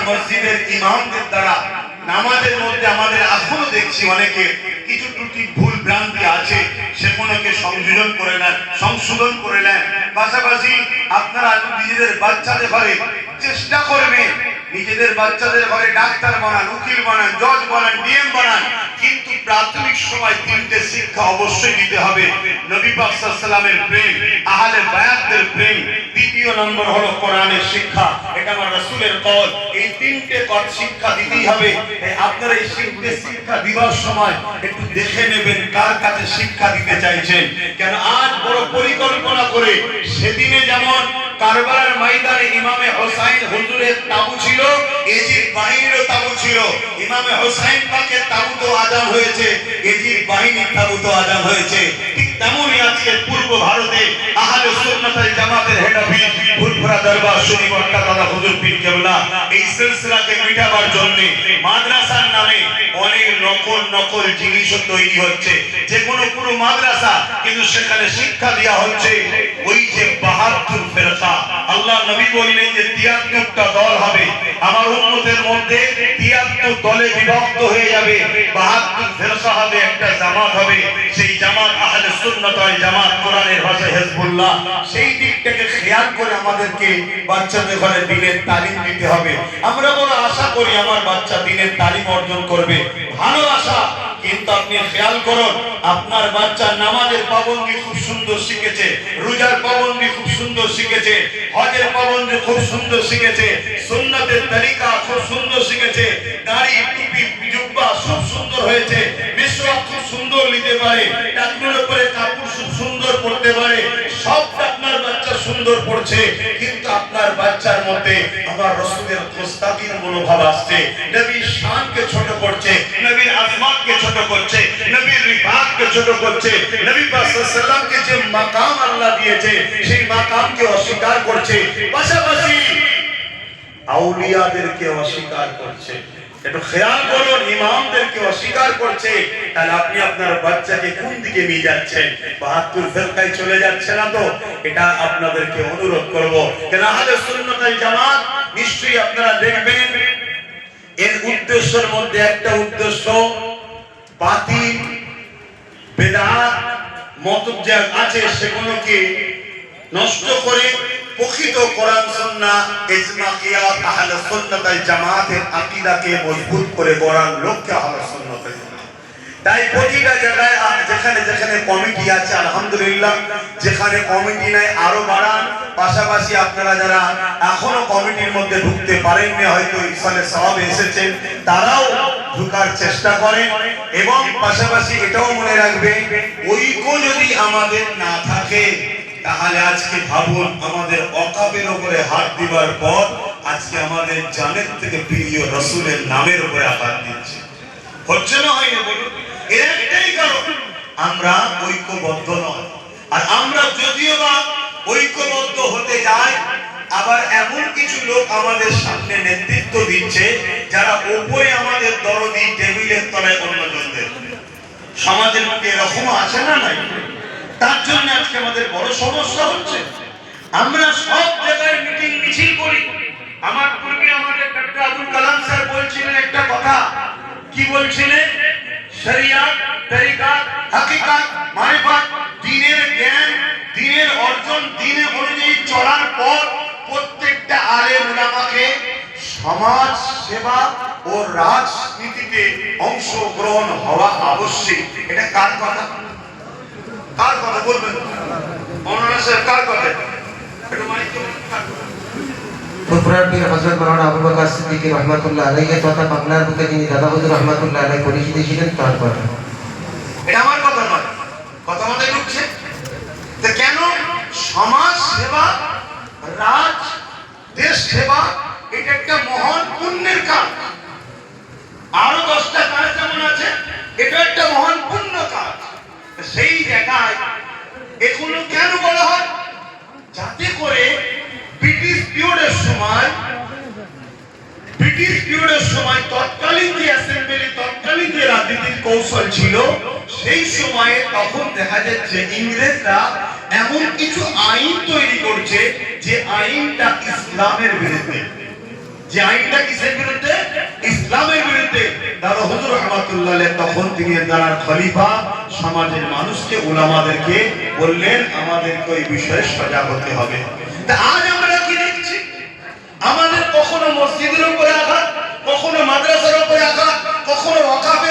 মসজিদের ইমামদের দ্বারা নামাজের মধ্যে আমাদের এখনো দেখছি অনেকে কিছু ত্রুটি ভুল ভ্রান্তি আছে, সেগুলোকে সংশোধন করে নেন। পাশাপাশি আপনারা নিজেদের বাচ্চাদের ঘরে চেষ্টা করবেন, নিজেদের বাচ্চাদের ঘরে ডাক্তার বানান, উকিল বানান, জজ বানান, ডিএম বানান, কিন্তু প্রাথমিক সময় তিনটে শিক্ষা অবশ্যই দিতে হবে। নবী পাক সাল্লাল্লাহু আলাইহি ওয়াসাল্লামের প্রেম, আহলে বায়াতদের প্রেম, দ্বিতীয় নম্বর হলো কোরআনের শিক্ষা। এটা আমার রাসূলের কওল। এই তিনটে শিক্ষা দিতেই হবে। আপনারা এই তিনটে শিক্ষা দিবার সময় একটু দেখে নেবেন কার কাছে শিক্ষা দিতে চাইছেন। কেন আজ বড় পরিকল্পনা করে, সেদিনে যেমন কারবালার ময়দানে ইমামে হোসাইন হুজুরের তাবু ছিল, এজিদ বাহিনীরও তাবু ছিল। ইমামে হোসাইন পাকের তাবুতেও আযান হয়েছে, এজিদ বাহিনীর তাবুতেও আযান হয়েছে। ঠিক তেমনই আজকে পূর্ব ভারতে আহলে সুন্নাত ওয়াল জামাতের হেড অফিস ফুরফুরা দরবার শরীফ আল্লাহ হুজুর পীর কেবলা এই সিলসিলাকে মিটাবার জন্য মাদ্রাসার নামে অনেক নকল জিনিসও তৈরি হচ্ছে। যে কোনো মাদ্রাসা, কিন্তু সেখানে শিক্ষা দেওয়া হচ্ছে ওই যে ৭২ ফেরকা। আল্লাহ নবী বললেন যে ৭৩টা দল হবে, আমার উম্মতের মধ্যে ৭৩ দলে বিভক্ত হয়ে যাবে, ৭২ ফেরকা হবে, একটা জামাত হবে। সেই জামাত আহলে সুন্নাত ওয়াল জামাত, কোরআনের ভাষায় হিজবুল্লাহ। সেই দিকটাকে খেয়াল করে আমাদেরকে বাচ্চাদের ঘরে দ্বীনের তালিম দিতে হবে। আমরা বড় আশা করি আমার বাচ্চা দ্বীনের তালিম অর্জন করবে, ভালো আশা। কিন্তু আপনি খেয়াল করুন, আপনার বাচ্চা নামাজের পাবন্দি খুব সুন্দর শিখেছে, রোজার পাবন্দি খুব সুন্দর শিখেছে, হজের পাবন্দি খুব সুন্দর শিখেছে, সুন্নতের তরিকা খুব সুন্দর শিখেছে, দাড়ি টুপি জুব্বা খুব সুন্দর হয়েছে, মিসওয়াক খুব সুন্দর নিতে পারে, টাকনুর উপরে কাপড় খুব সুন্দর পরতে পারে, সব আপনার বাচ্চা সুন্দর পড়ছে। কিন্তু আপনার বাচ্চার মধ্যে আমার রাসূলের গোস্তাকির মনোভাব আসছে, নবীর শানকে ছোট করছে, নবীর আজমতকে ছোট করছে, নবীর রিফাতকে ছোট করছে, নবী পাক সাল্লাল্লাহু আলাইহি ওয়াসাল্লামকে যে মাকাম আল্লাহ দিয়েছে সেই মাকামকে অস্বীকার করছে, পাশাপাশি আউলিয়াদেরকে অস্বীকার করছে। একটু খেয়াল করুন, ইমামদেরকে অস্বীকার করছে। তাহলে আপনি আপনার বাচ্চাকে কোন দিকে নিয়ে যাচ্ছেন? ৭২ ফেরকায় চলে যাচ্ছে না তো? এটা আপনাদেরকে অনুরোধ করব। কেন আহলে সুন্নাত ওয়াল জামাত নিশ্চয়ই আপনারা দেখবেন এর উদ্দেশ্যের মধ্যে একটা উদ্দেশ্য বাতিল বেদাত মতলব যা আছে সেগুলোকে নষ্ট করে প্রকৃত কোরআন সুন্নাহ ইজমা কিয়াস আহলে সুন্নাত ওয়াল জামাতের আকীদাকে মজবুত করে গড়ার লক্ষ্যে আহলে সুন্নাত ওয়াল জামাত। তাই প্রতিটা জায়গায় যেখানে যেখানে কমিটি আছে আলহামদুলিল্লাহ, যেখানে কমিটি নাই আরো বাড়ান। পাশাপাশি আপনারা যারা এখনো কমিটির মধ্যে ঢুকতে পারেননি, হয়তো ইসলামের সওয়াবে এসেছেন, তারাও ঢোকার চেষ্টা করেন। এবং পাশাপাশি এটাও মনে রাখবেন, ঐক্য যদি আমাদের না থাকে তাহলে আজকে ভাবুন আমাদের ওয়াকাফের উপরে হাত দিবার পর আজকে আমাদের জানের থেকে প্রিয় রাসূলের নামের উপরে আঘাত দিচ্ছে। হচ্ছে না, হয় না বলুন? এর একটাই কারণ, আমরা ঐক্যবদ্ধ নয়। আর আমরা যদিও বা ঐক্যবদ্ধ হতে যাই, আবার এমন কিছু লোক আমাদের সামনে নেতৃত্ব দিচ্ছে যারা উপরে আমাদের দরদি, টেবিলের তলায় অন্যজনদের। সমাজের মধ্যে এরকম আছে না নাই? তার জন্য আজকে আমাদের বড় সমস্যা হচ্ছে। আমরা সব জায়গায় মিটিং মিছিল করি। আমার পূর্বে আমাদের ডক্টর আবুল কালাম স্যার বলছিলেন একটা কথা, কি বলছিলেন? শরিয়াত, তরিকাত, হাকিকাত, মারিফাত, দ্বীনের জ্ঞান, দ্বীনের অর্জন, দ্বীনে অনুযায়ী চলার পর প্রত্যেকটা আলেম উলামাকে সমাজ সেবা ও রাজনীতিতে অংশগ্রহণ হওয়া আবশ্যক। এটা কার কথা? কার কথা বলবেন? মৌলানা সাহেব কার কথা? একটু মাইক দেন। ফুরফুরার পীর হযরত মাওলানা আবু বকর সিদ্দিকী রাহমাতুল্লাহ আলাইহি তথা বাংলার বুকে যিনি দাদা হুজুর রাহমাতুল্লাহ আলাইহি পরিচিত ছিলেন তার কথা। এটা আমার কথা নয়, কথা মাথায় ঢুকছে? তো কেন সমাজ সেবা, রাজ দেশ সেবা এটা একটা মহান পুণ্যের কাজ। আরো 10টা কাজ যেমন আছে, এটা একটা মহান পুণ্য কাজ। সেই জায়গায় এগুলো কেন বলা হয়? যাতে করে ব্রিটিশ পিরিয়ডের সময় তৎকালীন যে অ্যাসেম্বলি, তৎকালীন যে রাজনীতির কৌশল ছিল, সেই সময়ে তখন দেখা যাচ্ছে ইংরেজরা এমন কিছু আইন তৈরি করছে যে আইনটা ইসলামের বিরুদ্ধে। যে আইনটা কিসের বিরুদ্ধে? রহমাতুল্লাহ আলাইহি তখন তিনি জানার খলিফা সমাজের মানুষকে উলামাদেরকে বললেন আমাদেরকে ওই বিষয়ে সজাগ হতে হবে। তা আজ আমরা কি দেখছি, আমাদের কখনো মসজিদের উপরে আঘাত, কখনো মাদ্রাসার উপরে আঘাত, কখনো ওয়াকাফের